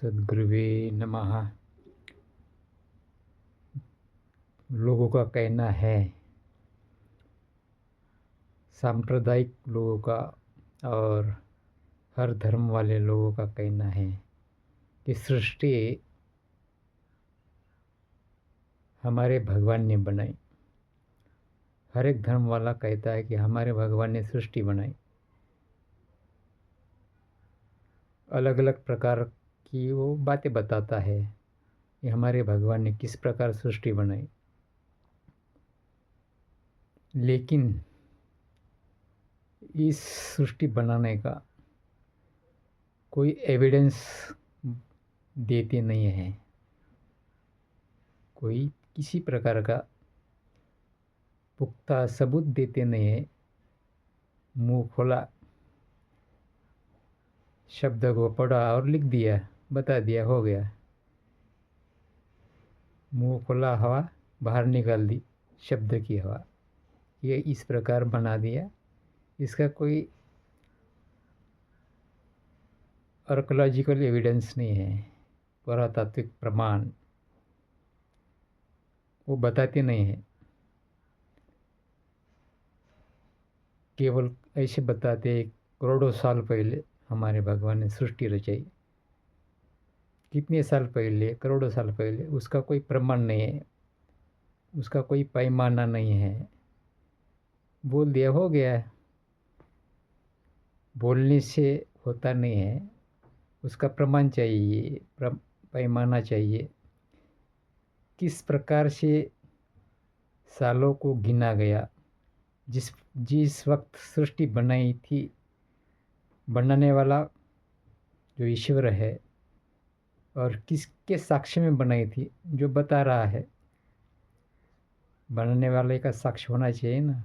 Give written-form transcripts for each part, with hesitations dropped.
सद्गुरुवे नमः। लोगों का कहना है, सांप्रदायिक लोगों का और हर धर्म वाले लोगों का कहना है कि सृष्टि हमारे भगवान ने बनाई। हर एक धर्म वाला कहता है कि हमारे भगवान ने सृष्टि बनाई। अलग अलग प्रकार की वो बातें बताता है कि हमारे भगवान ने किस प्रकार सृष्टि बनाई। लेकिन इस सृष्टि बनाने का कोई एविडेंस देते नहीं है, कोई किसी प्रकार का पुख्ता सबूत देते नहीं है। मुंह खोला, शब्द को पढ़ा और लिख दिया, बता दिया, हो गया। मुंह खोला, हवा बाहर निकाल दी, शब्द की हवा, ये इस प्रकार बना दिया। इसका कोई आर्कोलॉजिकल एविडेंस नहीं है, पुरातात्विक प्रमाण वो बताते नहीं हैं। केवल ऐसे बताते हैं करोड़ों साल पहले हमारे भगवान ने सृष्टि रचाई। कितने साल पहले, करोड़ों साल पहले, उसका कोई प्रमाण नहीं है, उसका कोई पैमाना नहीं है। बोल दिया, हो गया। बोलने से होता नहीं है, उसका प्रमाण चाहिए, पैमाना चाहिए। किस प्रकार से सालों को गिना गया, जिस जिस वक्त सृष्टि बनाई थी, बनाने वाला जो ईश्वर है, और किसके साक्ष्य में बनाई थी, जो बता रहा है। बनाने वाले का साक्ष्य होना चाहिए ना,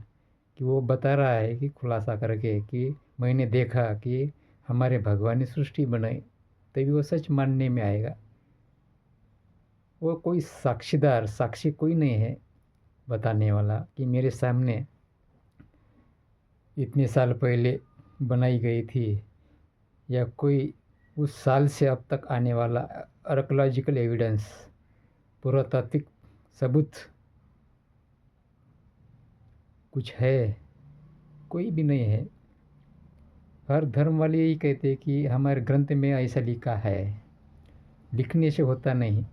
कि वो बता रहा है कि खुलासा करके कि मैंने देखा कि हमारे भगवान ने सृष्टि बनाई, तभी वो सच मानने में आएगा। वो कोई साक्षीदार, साक्षी कोई नहीं है बताने वाला कि मेरे सामने इतने साल पहले बनाई गई थी, या कोई उस साल से अब तक आने वाला आर्कोलॉजिकल एविडेंस, पुरातात्विक सबूत कुछ है, कोई भी नहीं है। हर धर्म वाले यही कहते हैं कि हमारे ग्रंथ में ऐसा लिखा है। लिखने से होता नहीं,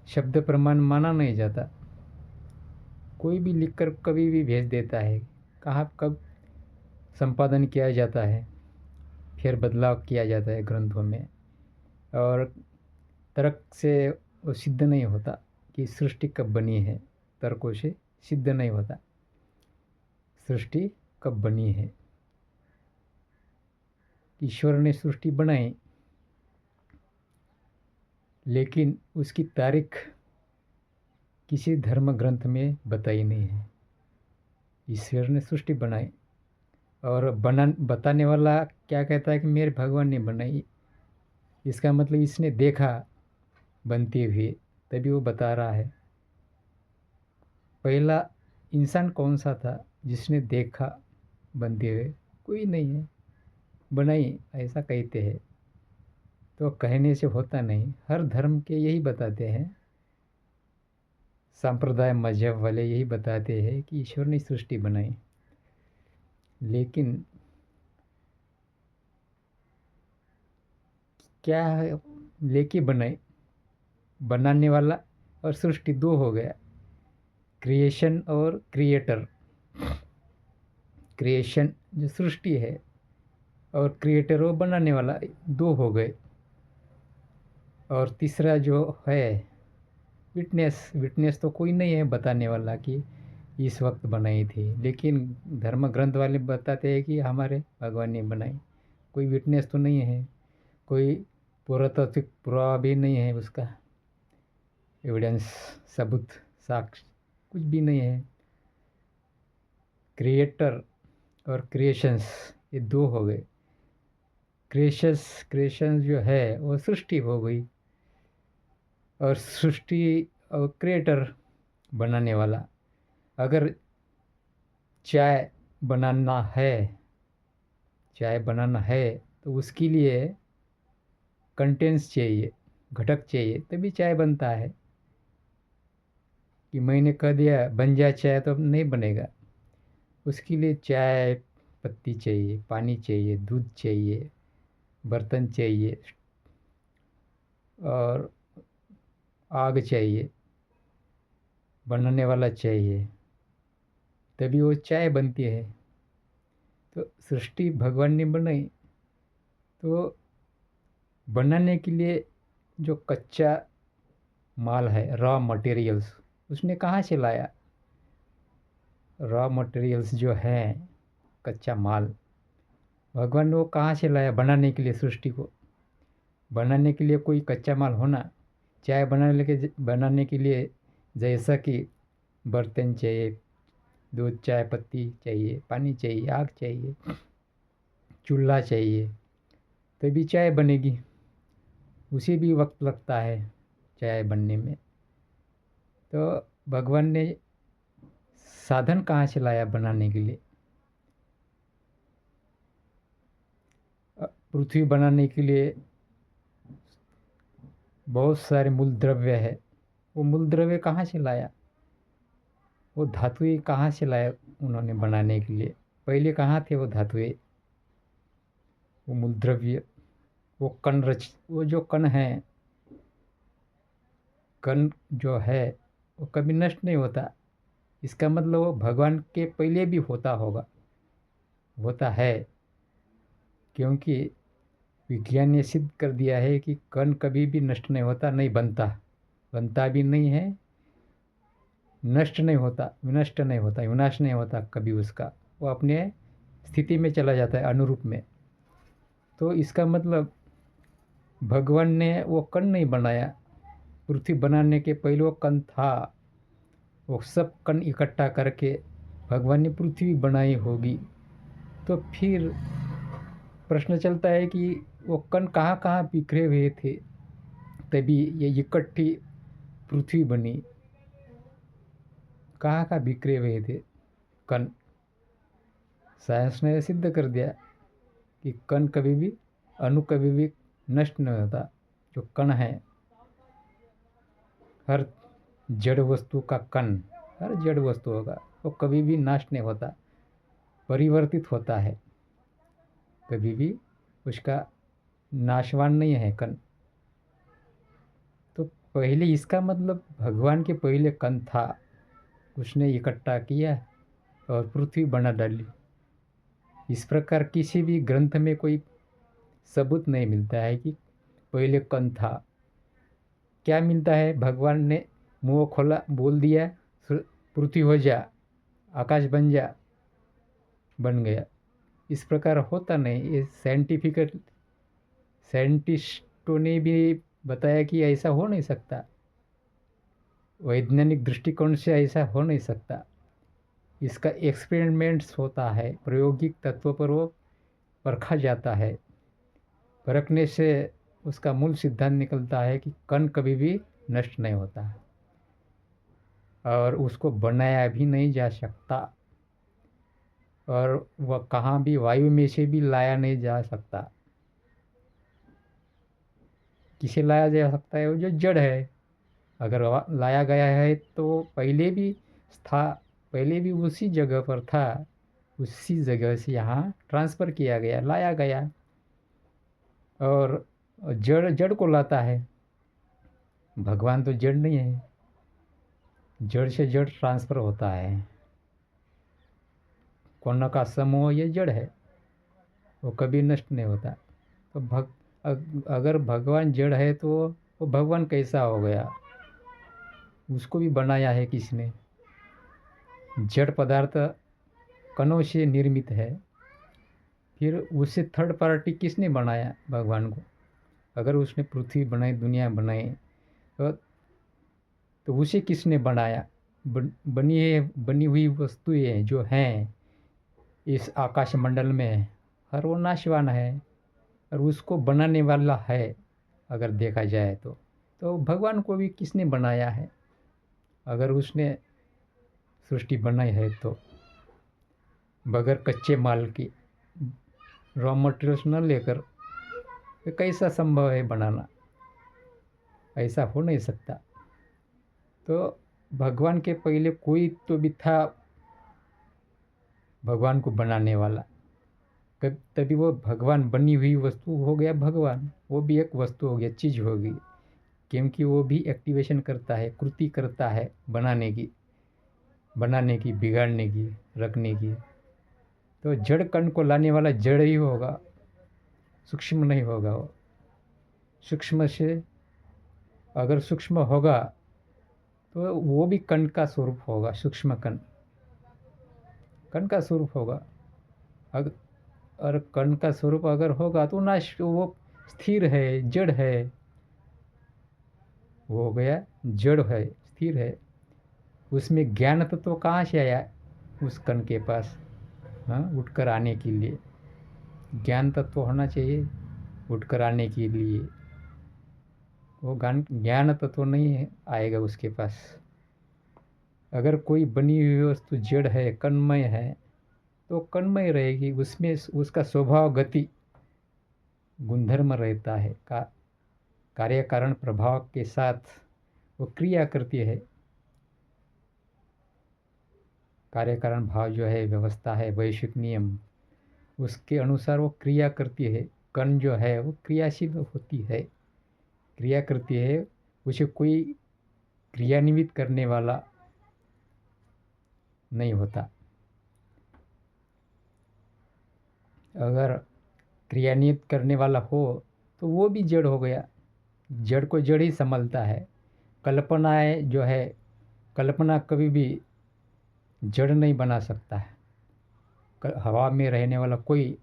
शब्द प्रमाण माना नहीं जाता। कोई भी लिखकर कभी भी भेज देता है, कहाँ कब संपादन किया जाता है, फिर बदलाव किया जाता है ग्रंथों में, और तर्क से वो सिद्ध नहीं होता कि सृष्टि कब बनी है। तर्कों से सिद्ध नहीं होता सृष्टि कब बनी है। ईश्वर ने सृष्टि बनाई, लेकिन उसकी तारीख किसी धर्म ग्रंथ में बताई नहीं है। ईश्वर ने सृष्टि बनाई, और बताने वाला क्या कहता है कि मेरे भगवान ने बनाई। इसका मतलब इसने देखा बनते हुए, तभी वो बता रहा है। पहला इंसान कौन सा था जिसने देखा बनते हुए? कोई नहीं है। बनाई ऐसा कहते हैं, तो कहने से होता नहीं। हर धर्म के यही बताते हैं, संप्रदाय मजहब वाले यही बताते हैं कि ईश्वर ने सृष्टि बनाई। लेकिन क्या लेके बनाई? बनाने वाला और सृष्टि दो हो गया, क्रिएशन और क्रिएटर। क्रिएशन जो सृष्टि है, और क्रिएटर वो बनाने वाला, दो हो गए। और तीसरा जो है विटनेस, विटनेस तो कोई नहीं है बताने वाला कि इस वक्त बनाई थी। लेकिन धर्म ग्रंथ वाले बताते हैं कि हमारे भगवान ने बनाई। कोई विटनेस तो नहीं है, कोई पुरातात्विक पुरावा भी नहीं है, उसका एविडेंस, सबूत, साक्ष्य कुछ भी नहीं है। क्रिएटर और क्रिएशंस ये दो हो गए। क्रिएशन जो है वो सृष्टि हो गई, और सृष्टि और क्रिएटर बनाने वाला। अगर चाय बनाना है, चाय बनाना है, तो उसके लिए कंटेंट्स चाहिए, घटक चाहिए, तभी चाय बनता है। कि मैंने कह दिया बन जा चाय तो अब नहीं बनेगा। उसके लिए चाय पत्ती चाहिए, पानी चाहिए, दूध चाहिए, बर्तन चाहिए और आग चाहिए, बनाने वाला चाहिए, तभी वो चाय बनती है। तो सृष्टि भगवान ने बनाई, तो बनाने के लिए जो कच्चा माल है, रॉ मटेरियल्स, उसने कहाँ से लाया? रॉ मटेरियल्स जो है, कच्चा माल, भगवान ने वो कहाँ से लाया बनाने के लिए? सृष्टि को बनाने के लिए कोई कच्चा माल होना। चाय बनाने के लिए जैसा कि बर्तन चाहिए, दूध, चाय पत्ती चाहिए, पानी चाहिए, आग चाहिए, चूल्हा चाहिए, तभी चाय बनेगी। उसे भी वक्त लगता है चाय बनने में। तो भगवान ने साधन कहाँ से लाया बनाने के लिए? पृथ्वी बनाने के लिए बहुत सारे मूल द्रव्य है। वो मूल द्रव्य कहाँ से लाया? वो धातुएं कहाँ से लाया उन्होंने बनाने के लिए? पहले कहाँ थे वो धातुएं, वो मूल द्रव्य? वो जो कण है, कण जो है वो कभी नष्ट नहीं होता। इसका मतलब वो भगवान के पहले भी होता होगा, होता है। क्योंकि विज्ञान ने सिद्ध कर दिया है कि कण कभी भी नष्ट नहीं होता, नहीं बनता, बनता भी नहीं है, नष्ट नहीं होता, विनष्ट नहीं होता, विनाश नहीं होता कभी उसका। वो अपने स्थिति में चला जाता है, अनुरूप में। तो इसका मतलब भगवान ने वो कण नहीं बनाया। पृथ्वी बनाने के पहले वो कण था। वो सब कण इकट्ठा करके भगवान ने पृथ्वी बनाई होगी। तो फिर प्रश्न चलता है कि वो कण कहाँ कहाँ बिखरे हुए थे, तभी ये इकट्ठी पृथ्वी बनी। कहाँ कहाँ बिखरे हुए थे कण? साइंस ने सिद्ध कर दिया कि कण कभी भी, अणु कभी भी नष्ट नहीं होता। जो कण है, हर जड़ वस्तु का कण, हर जड़ वस्तु होगा, वो कभी भी नाश नहीं होता, परिवर्तित होता है। कभी भी उसका नाशवान नहीं है कण। तो पहले इसका मतलब भगवान के पहले कण था, उसने इकट्ठा किया और पृथ्वी बना डाली। इस प्रकार किसी भी ग्रंथ में कोई सबूत नहीं मिलता है कि पहले कण था। क्या मिलता है? भगवान ने मुंह खोला, बोल दिया पृथ्वी हो जा, आकाश बन जा, बन गया। इस प्रकार होता नहीं। ये साइंटिस्टों ने भी बताया कि ऐसा हो नहीं सकता, वैज्ञानिक दृष्टिकोण से ऐसा हो नहीं सकता। इसका एक्सपेरिमेंट्स होता है, प्रायोगिक तत्व पर वो परखा जाता है। परखने से उसका मूल सिद्धांत निकलता है कि कण कभी भी नष्ट नहीं होता और उसको बनाया भी नहीं जा सकता, और वह कहाँ भी वायु में से भी लाया नहीं जा सकता। किसे लाया जा सकता है? वो जो जड़ है। अगर लाया गया है तो पहले भी था, पहले भी उसी जगह पर था, उसी जगह से यहाँ ट्रांसफ़र किया गया, लाया गया। और जड़ जड़ को लाता है। भगवान तो जड़ नहीं है, जड़ से जड़ ट्रांसफ़र होता है। कणों का समूह ये जड़ है, वो कभी नष्ट नहीं होता। तो अगर भगवान जड़ है तो वो भगवान कैसा हो गया? उसको भी बनाया है किसने? जड़ पदार्थ कणों से निर्मित है, फिर उसे थर्ड पार्टी किसने बनाया? भगवान को। अगर उसने पृथ्वी बनाई, दुनिया बनाई, तो उसे किसने बनाया? बनी हुई वस्तुएं जो हैं इस आकाश मंडल में, हर वो नाशवान है, और उसको बनाने वाला है। अगर देखा जाए तो भगवान को भी किसने बनाया है? अगर उसने सृष्टि बनाई है तो बगैर कच्चे माल की, रॉ मटेरियल्स न लेकर, तो कैसा संभव है बनाना? ऐसा हो नहीं सकता। तो भगवान के पहले कोई तो भी था भगवान को बनाने वाला, तभी वो भगवान बनी हुई वस्तु हो गया भगवान। वो भी एक वस्तु हो गया, चीज़ हो गई, क्योंकि वो भी एक्टिवेशन करता है, कृति करता है बनाने की, बिगाड़ने की, रखने की। तो जड़ कण को लाने वाला जड़ ही होगा, सूक्ष्म नहीं होगा। वो सूक्ष्म से अगर सूक्ष्म होगा तो वो भी कण का स्वरूप होगा, सूक्ष्म कण का स्वरूप होगा। अगर और कण का स्वरूप अगर होगा तो नाश, वो स्थिर है, जड़ है, वो हो गया जड़ है, स्थिर है। उसमें ज्ञान तत्व कहाँ से आया उस कण के पास? हाँ, उठकर आने के लिए ज्ञान तत्व होना चाहिए, उठकर आने के लिए। वो ज्ञान तत्व नहीं आएगा उसके पास। अगर कोई बनी हुई वस्तु जड़ है, कणमय है, तो कणमय रहेगी, उसमें उसका स्वभाव, गति, गुणधर्म रहता है। कार्य कारण प्रभाव के साथ वो क्रिया करती है। कार्य कारण भाव जो है, व्यवस्था है, वैश्विक नियम, उसके अनुसार वो क्रिया करती है। कण जो है वो क्रियाशील होती है, क्रिया करती है। उसे कोई क्रियान्वित करने वाला नहीं होता। अगर क्रियान्वित करने वाला हो तो वो भी जड़ हो गया। जड़ को जड़ ही संभलता है। कल्पनाएं जो है, कल्पना कभी भी जड़ नहीं बना सकता है। हवा में रहने वाला कोई,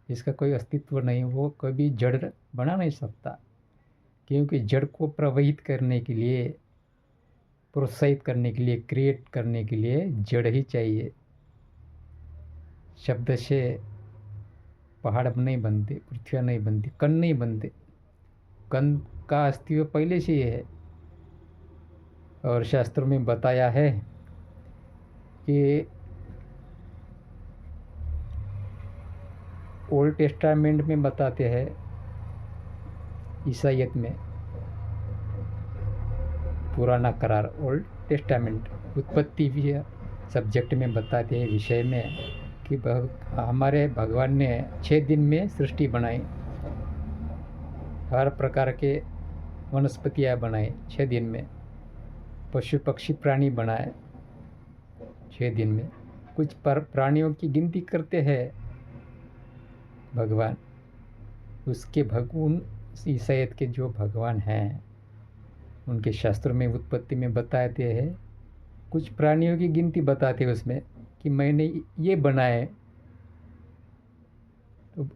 इसका कोई अस्तित्व नहीं, वो कभी जड़ बना नहीं सकता। क्योंकि जड़ को प्रवहित करने के लिए, प्रोत्साहित करने के लिए, क्रिएट करने के लिए जड़ ही चाहिए। शब्द से पहाड़ नहीं बनते, पृथ्वी नहीं बनती, कण नहीं बनते। कण का अस्तित्व पहले से ही है। और शास्त्रों में बताया है कि ओल्ड टेस्टामेंट में बताते हैं, ईसाइयत में, पुराना करार, ओल्ड टेस्टामेंट, उत्पत्ति भी सब्जेक्ट में बताते हैं, विषय में, कि हमारे भगवान ने 6 दिन में सृष्टि बनाई, हर प्रकार के वनस्पतियाँ बनाई 6 दिन में, पशु पक्षी प्राणी बनाए 6 दिन में। कुछ प्राणियों की गिनती करते हैं भगवान, उसके भगवान ईसाइयत के जो भगवान हैं, उनके शास्त्रों में उत्पत्ति में बताते हैं, कुछ प्राणियों की गिनती बताते हैं उसमें कि मैंने ये बनाए। तो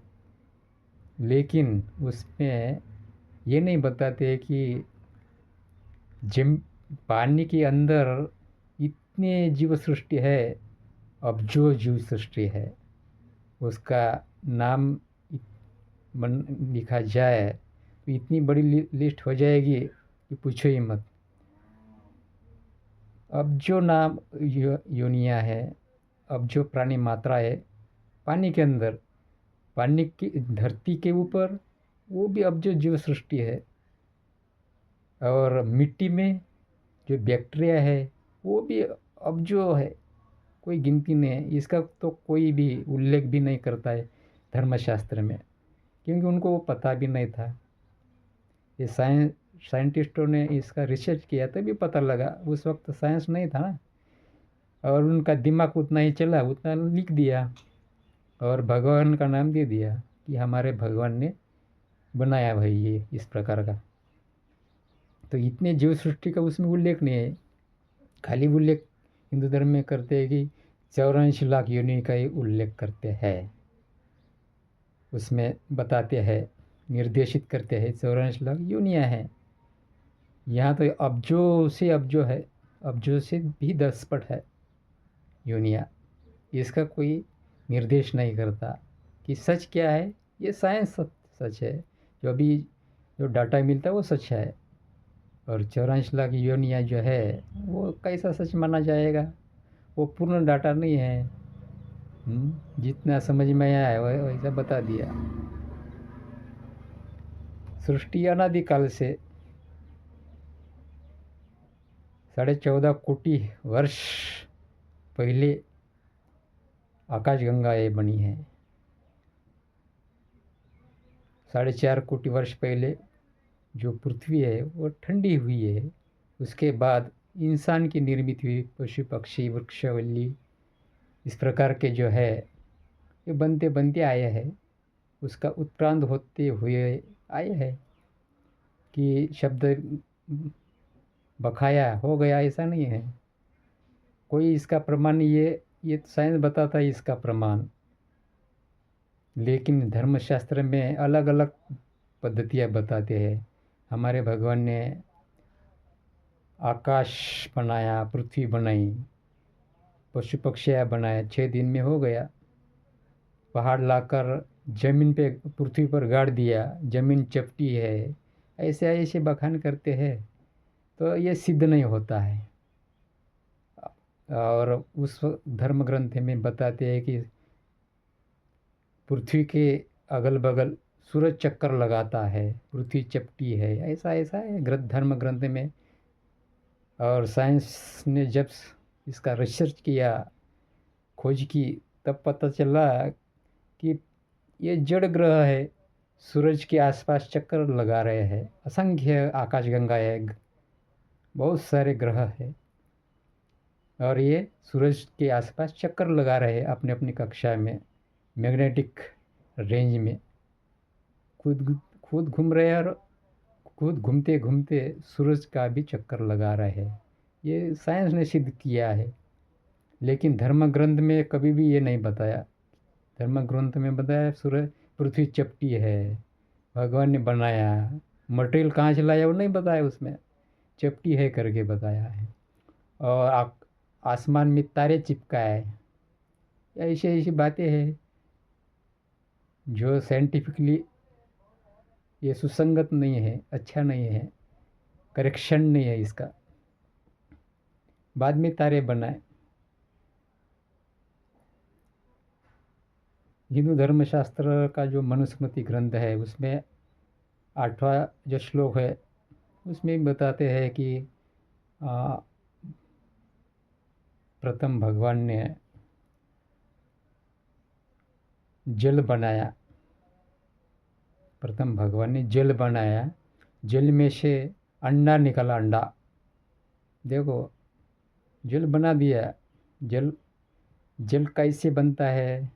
लेकिन उसमें ये नहीं बताते कि पानी के अंदर इतने जीव सृष्टि है, अब जो जीव सृष्टि है उसका नाम लिखा जाए तो इतनी बड़ी लिस्ट हो जाएगी कि पूछो ही मत। अब जो नाम योनिया है, अब जो प्राणी मात्रा है पानी के अंदर, पानी की धरती के ऊपर, वो भी अब जो जीव सृष्टि है। और मिट्टी में जो बैक्टीरिया है वो भी अब जो है, कोई गिनती नहीं है। इसका तो कोई भी उल्लेख भी नहीं करता है धर्मशास्त्र में, क्योंकि उनको वो पता भी नहीं था। ये साइंटिस्टों ने इसका रिसर्च किया तभी पता लगा, उस वक्त साइंस नहीं था ना, और उनका दिमाग उतना ही चला, उतना लिख दिया और भगवान का नाम दे दिया कि हमारे भगवान ने बनाया भाई ये इस प्रकार का। तो इतने जीव सृष्टि का उसमें उल्लेख नहीं है। खाली उल्लेख हिंदू धर्म में करते हैं कि 84 लाख योनि का ही उल्लेख करते हैं, उसमें बताते हैं, निर्देशित करते हैं 84 लाख योनियाँ हैं। यहाँ तो अब्जो है, अब्जो से भी 10 पट है योनियाँ। इसका कोई निर्देश नहीं करता कि सच क्या है। ये साइंस सच है, जो डाटा मिलता है वो सच है। और 84 लाख योनियाँ जो है वो कैसा सच माना जाएगा? वो पूर्ण डाटा नहीं है। जितना समझ में आया वैसा बता दिया। सृष्टि अनादिकाल से 14.5 कोटि वर्ष पहले आकाशगंगा ये बनी है। 4.5 कोटि वर्ष पहले जो पृथ्वी है वो ठंडी हुई है। उसके बाद इंसान की निर्मित हुई पशु पक्षी वृक्षवल्ली इस प्रकार के जो है ये बनते बनते आए हैं। उसका उत्क्रांत होते हुए आए हैं कि शब्द बखाया हो गया, ऐसा नहीं है। कोई इसका प्रमाण ये साइंस बताता है इसका प्रमाण, लेकिन धर्मशास्त्र में अलग अलग पद्धतियाँ बताते हैं। हमारे भगवान ने आकाश बनाया, पृथ्वी बनाई, पशु पक्षियाँ बनाए, 6 दिन में हो गया। पहाड़ लाकर जमीन पे पृथ्वी पर गाड़ दिया, जमीन चपटी है, ऐसे ऐसे बखान करते हैं, तो ये सिद्ध नहीं होता है। और उस धर्म ग्रंथ में बताते हैं कि पृथ्वी के अगल बगल सूरज चक्कर लगाता है, पृथ्वी चपटी है, ऐसा ऐसा है धर्म ग्रंथ में। और साइंस ने जब इसका रिसर्च किया, खोज की, तब पता चला कि ये जड़ ग्रह है, सूरज के आसपास चक्कर लगा रहे हैं। असंख्य आकाशगंगा है, बहुत सारे ग्रह है और ये सूरज के आसपास चक्कर लगा रहे हैं अपने अपनी कक्षा में, मैग्नेटिक रेंज में खुद घूम रहे हैं और खुद घूमते घूमते सूरज का भी चक्कर लगा रहे हैं। ये साइंस ने सिद्ध किया है, लेकिन धर्म ग्रंथ में कभी भी ये नहीं बताया। धर्म ग्रंथ में बताया सूरज पृथ्वी चपटी है, भगवान ने बनाया, मटेरियल कहाँ से लाया वो नहीं बताया, उसमें चपटी है करके बताया है। और आसमान में तारे चिपकाए, ऐसी ऐसी बातें हैं जो साइंटिफिकली ये सुसंगत नहीं है, अच्छा नहीं है, करेक्शन नहीं है इसका। बाद में तारे बनाए। हिंदू धर्मशास्त्र का जो मनुस्मृति ग्रंथ है उसमें 8वां जो श्लोक है उसमें बताते हैं कि प्रथम भगवान ने जल बनाया, प्रथम भगवान ने जल बनाया, जल में से अंडा निकला, अंडा देखो जल बना दिया। जल कैसे बनता है?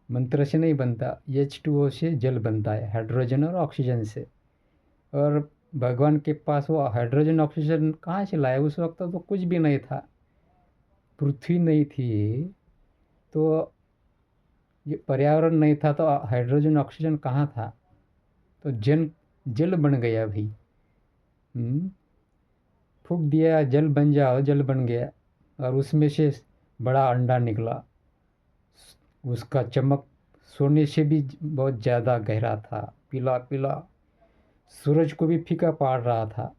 मंत्र से नहीं बनता, H2O से जल बनता है, हाइड्रोजन और ऑक्सीजन से। और भगवान के पास वो हाइड्रोजन ऑक्सीजन कहाँ से लाया? उस वक्त तो कुछ भी नहीं था, पृथ्वी नहीं थी, तो ये पर्यावरण नहीं था, तो हाइड्रोजन ऑक्सीजन कहाँ था? तो जल बन गया भाई। फूंक दिया, जल बन जाओ, जल बन गया। और उसमें से बड़ा अंडा निकला, उसका चमक सोने से भी बहुत ज़्यादा गहरा था, पीला पीला, सूरज को भी फीका पाड़ रहा था।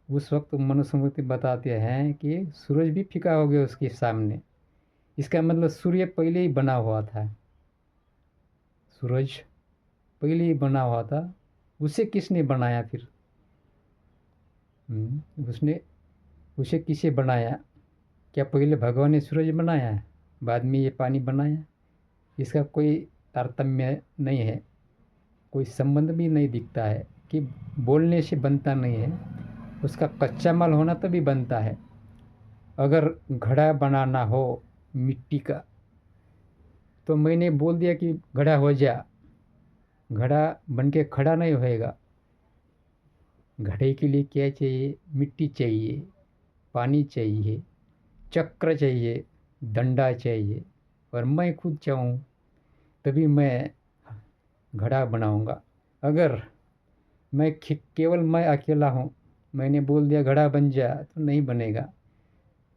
उस वक्त मनुस्मृति बताते हैं कि सूरज भी फीका हो गया उसके सामने। इसका मतलब सूर्य पहले ही बना हुआ था, सूरज पहले ही बना हुआ था। उसे किसने बनाया फिर? उसे किसे बनाया? क्या पहले भगवान ने सूरज बनाया, बाद में ये पानी बनाया? इसका कोई तारतम्य नहीं है, कोई संबंध भी नहीं दिखता है कि बोलने से बनता नहीं है, उसका कच्चा माल होना तभी बनता है। अगर घड़ा बनाना हो मिट्टी का, तो मैंने बोल दिया कि घड़ा हो जा, घड़ा बन के खड़ा नहीं होएगा। घड़े के लिए क्या चाहिए? मिट्टी चाहिए, पानी चाहिए, चक्र चाहिए, डंडा चाहिए, और मैं खुद चाहूँ तभी मैं घड़ा बनाऊंगा। अगर केवल मैं अकेला हूँ, मैंने बोल दिया घड़ा बन जा, तो नहीं बनेगा।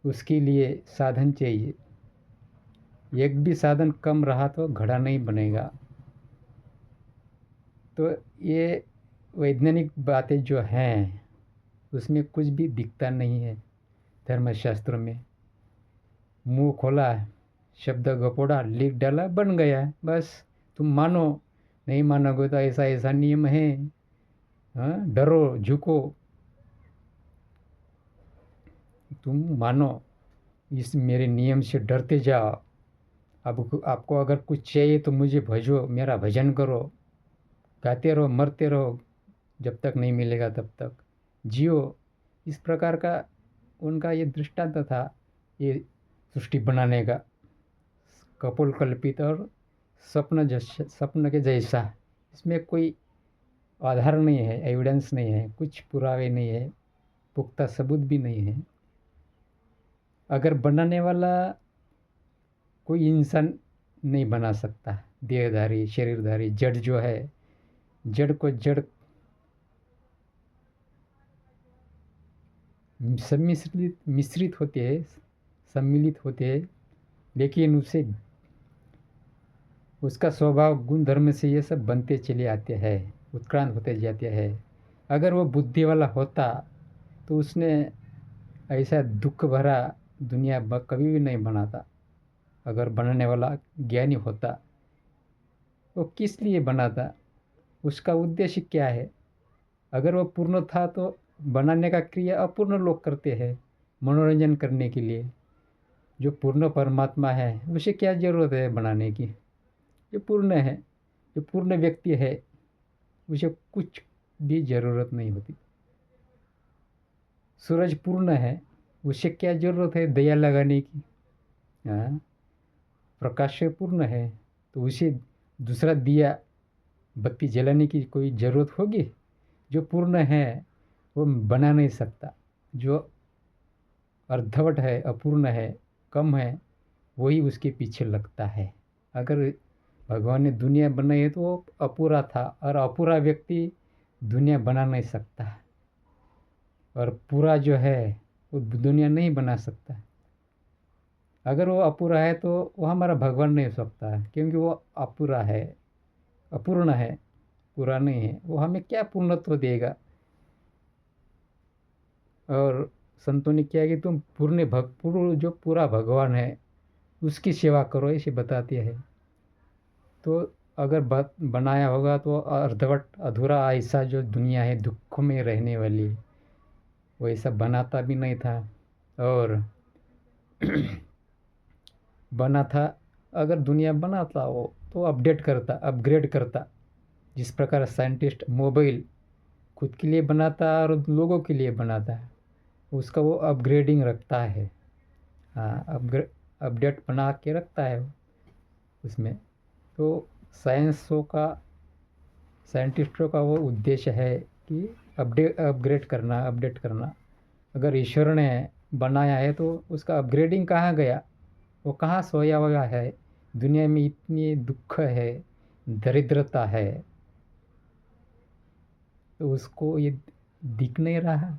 उसके लिए साधन चाहिए, एक भी साधन कम रहा तो घड़ा नहीं बनेगा। तो ये वैज्ञानिक बातें जो हैं उसमें कुछ भी दिखता नहीं है। धर्मशास्त्र में मुंह खोला, शब्द गपोड़ा, लिख डाला, बन गया, बस तुम मानो, नहीं मानोगे तो ऐसा ऐसा नियम है, हाँ, डरो झुको, तुम मानो, इस मेरे नियम से डरते जाओ। अब आपको अगर कुछ चाहिए तो मुझे भजो, मेरा भजन करो, गाते रहो, मरते रहो, जब तक नहीं मिलेगा तब तक जियो। इस प्रकार का उनका ये दृष्टांत था, ये सृष्टि बनाने का, कपोल कल्पित और स्वप्न के जैसा। इसमें कोई आधार नहीं है, एविडेंस नहीं है, कुछ पुरावे नहीं है, पुख्ता सबूत भी नहीं है। अगर बनाने वाला कोई इंसान नहीं बना सकता, देहधारी शरीरधारी जड़ जो है, जड़ को जड़ सम्मिश्रित मिश्रित होते हैं, सम्मिलित होते हैं, लेकिन उसे उसका स्वभाव गुण धर्म से ये सब बनते चले आते हैं, उत्क्रांत होते जाते हैं। अगर वो बुद्धि वाला होता तो उसने ऐसा दुख भरा दुनिया कभी भी नहीं बनाता। अगर बनाने वाला ज्ञानी होता, वो किस लिए बनाता, उसका उद्देश्य क्या है? अगर वो पूर्ण था तो बनाने का क्रिया अपूर्ण लोग करते हैं मनोरंजन करने के लिए। जो पूर्ण परमात्मा है उसे क्या ज़रूरत है बनाने की? जो पूर्ण है, जो पूर्ण व्यक्ति है, उसे कुछ भी ज़रूरत नहीं होती। सूरज पूर्ण है, उसे क्या ज़रूरत है दया लगाने की? हाँ, प्रकाश पूर्ण है तो उसे दूसरा दिया बत्ती जलाने की कोई ज़रूरत होगी? जो पूर्ण है वो बना नहीं सकता। जो अर्धवट है, अपूर्ण है, कम है, वही उसके पीछे लगता है। अगर भगवान ने दुनिया बनाई है तो वो अपूरा था, और अपूरा व्यक्ति दुनिया बना नहीं सकता, और पूरा जो है वो दुनिया नहीं बना सकता। अगर वो अपूरा है तो वो हमारा भगवान नहीं हो सकता है, क्योंकि वो अपूरा है, अपूर्ण है, पूरा नहीं है। वो हमें क्या पूर्णत्व देगा? और संतों ने क्या कि तुम पूर्ण जो पूरा भगवान है उसकी सेवा करो, ऐसे बताते हैं। तो अगर बनाया होगा तो अर्धवट अधूरा ऐसा जो दुनिया है दुख में रहने वाली, वैसा बनाता भी नहीं था। और बना था, अगर दुनिया बनाता हो तो अपडेट करता, अपग्रेड करता। जिस प्रकार साइंटिस्ट मोबाइल खुद के लिए बनाता और लोगों के लिए बनाता है, उसका वो अपग्रेडिंग रखता है। हाँ, अपडेट बना के रखता है उसमें। तो साइंटिस्टों का वो उद्देश्य है कि अपडेट करना। अगर ईश्वर ने बनाया है तो उसका अपग्रेडिंग कहाँ गया? वो कहाँ सोया हुआ है? दुनिया में इतनी दुख है, दरिद्रता है, तो उसको ये दिख नहीं रहा।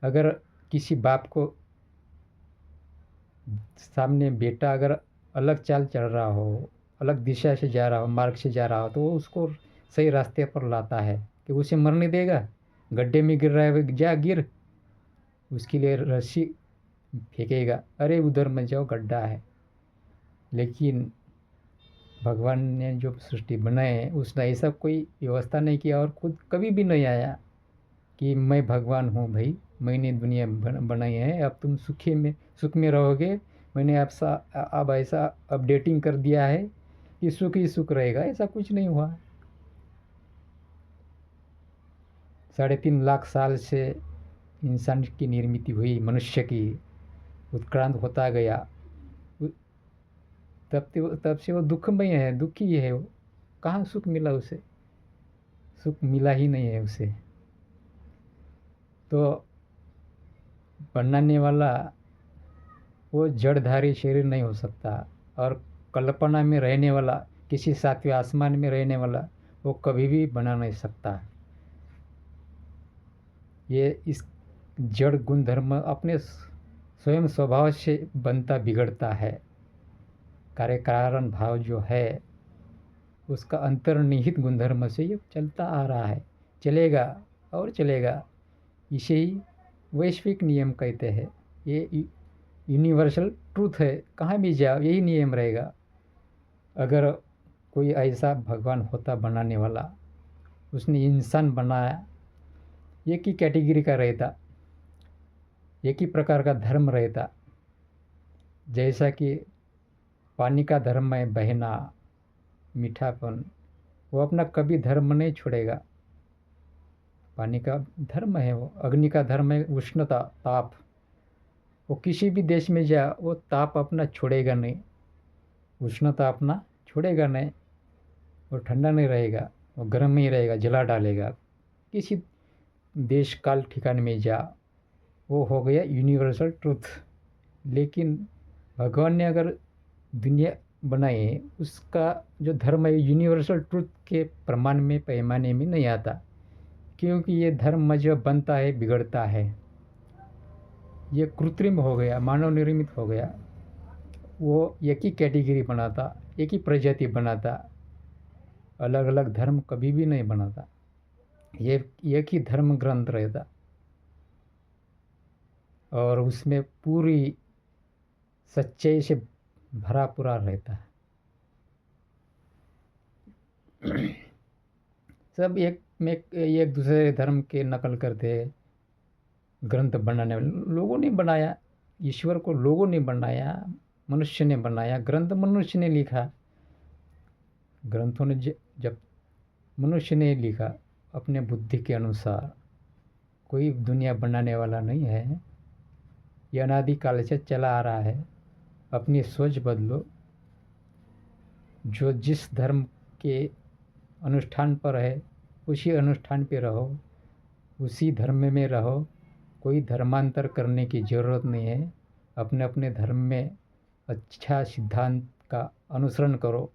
अगर किसी बाप को सामने बेटा अगर अलग चाल चल रहा हो, अलग दिशा से जा रहा हो, मार्ग से जा रहा हो, तो वो उसको सही रास्ते पर लाता है कि उसे मरने देगा। गड्ढे में गिर रहा है, जा गिर, उसके लिए रस्सी फेंकेगा, अरे उधर मत जाओ गड्ढा है। लेकिन भगवान ने जो सृष्टि बनाए है उसने ऐसा कोई व्यवस्था नहीं किया, और खुद कभी भी नहीं आया कि मैं भगवान हूँ भाई, मैंने दुनिया बनाई है, अब तुम सुख में रहोगे, मैंने अब ऐसा अपडेटिंग कर दिया है कि सुख ही सुख रहेगा। ऐसा कुछ नहीं हुआ। 3.5 लाख साल से इंसान की निर्मित हुई, मनुष्य की, उत्क्रांत होता गया। तब से वो दुखमय है, दुखी है वो। कहाँ सुख मिला उसे? सुख मिला ही नहीं है उसे। तो बनाने वाला वो जड़धारी शरीर नहीं हो सकता, और कल्पना में रहने वाला, किसी सातवें आसमान में रहने वाला, वो कभी भी बना नहीं सकता। ये इस जड़ गुण धर्म अपने स्वयं स्वभाव से बनता बिगड़ता है। कार्य कारण भाव जो है उसका अंतर्निहित गुणधर्म से ये चलता आ रहा है, चलेगा और चलेगा। इसे ही वैश्विक नियम कहते हैं। ये यूनिवर्सल ट्रूथ है, कहाँ भी जाओ यही नियम रहेगा। अगर कोई ऐसा भगवान होता बनाने वाला, उसने इंसान बनाया एक ही कैटेगरी का रहता, एक ही प्रकार का धर्म रहता। जैसा कि पानी का धर्म है बहना, मीठापन, वो अपना कभी धर्म नहीं छोड़ेगा। पानी का धर्म है वो, अग्नि का धर्म है उष्णता, ताप। वो किसी भी देश में जा, वो ताप अपना छोड़ेगा नहीं, उष्णता अपना छोड़ेगा नहीं। वो ठंडा नहीं रहेगा, वो गर्म ही रहेगा, जला डालेगा। किसी देश काल ठिकाने में जा, वो हो गया यूनिवर्सल ट्रूथ। लेकिन भगवान ने अगर दुनिया बनाई है, उसका जो धर्म है यूनिवर्सल ट्रूथ के प्रमाण में, पैमाने में नहीं आता। क्योंकि ये धर्म जब बनता है बिगड़ता है, ये कृत्रिम हो गया, मानव निर्मित हो गया। वो एक ही कैटेगरी बनाता, एक ही प्रजाति बनाता, अलग अलग धर्म कभी भी नहीं बनाता। ये एक ही धर्म ग्रंथ रहता और उसमें पूरी सच्चाई से भरा पूरा रहता है। सब एक दूसरे धर्म के नकल करते हैं। ग्रंथ बनाने वाले लोगों ने बनाया, ईश्वर को लोगों ने बनाया, मनुष्य ने बनाया। ग्रंथ मनुष्य ने लिखा, ग्रंथों ने जब मनुष्य ने लिखा अपने बुद्धि के अनुसार। कोई दुनिया बनाने वाला नहीं है, ये अनादिकाल से चला आ रहा है। अपनी सोच बदलो, जो जिस धर्म के अनुष्ठान पर है उसी अनुष्ठान पे रहो, उसी धर्म में रहो। कोई धर्मांतर करने की ज़रूरत नहीं है। अपने अपने धर्म में अच्छा सिद्धांत का अनुसरण करो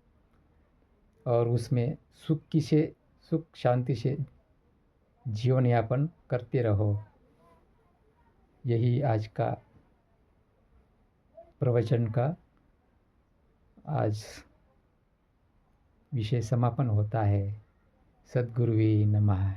और उसमें सुख शांति से जीवन यापन करते रहो। यही आज का प्रवचन का आज विषय समापन होता है। सद्गुरुवे नमः।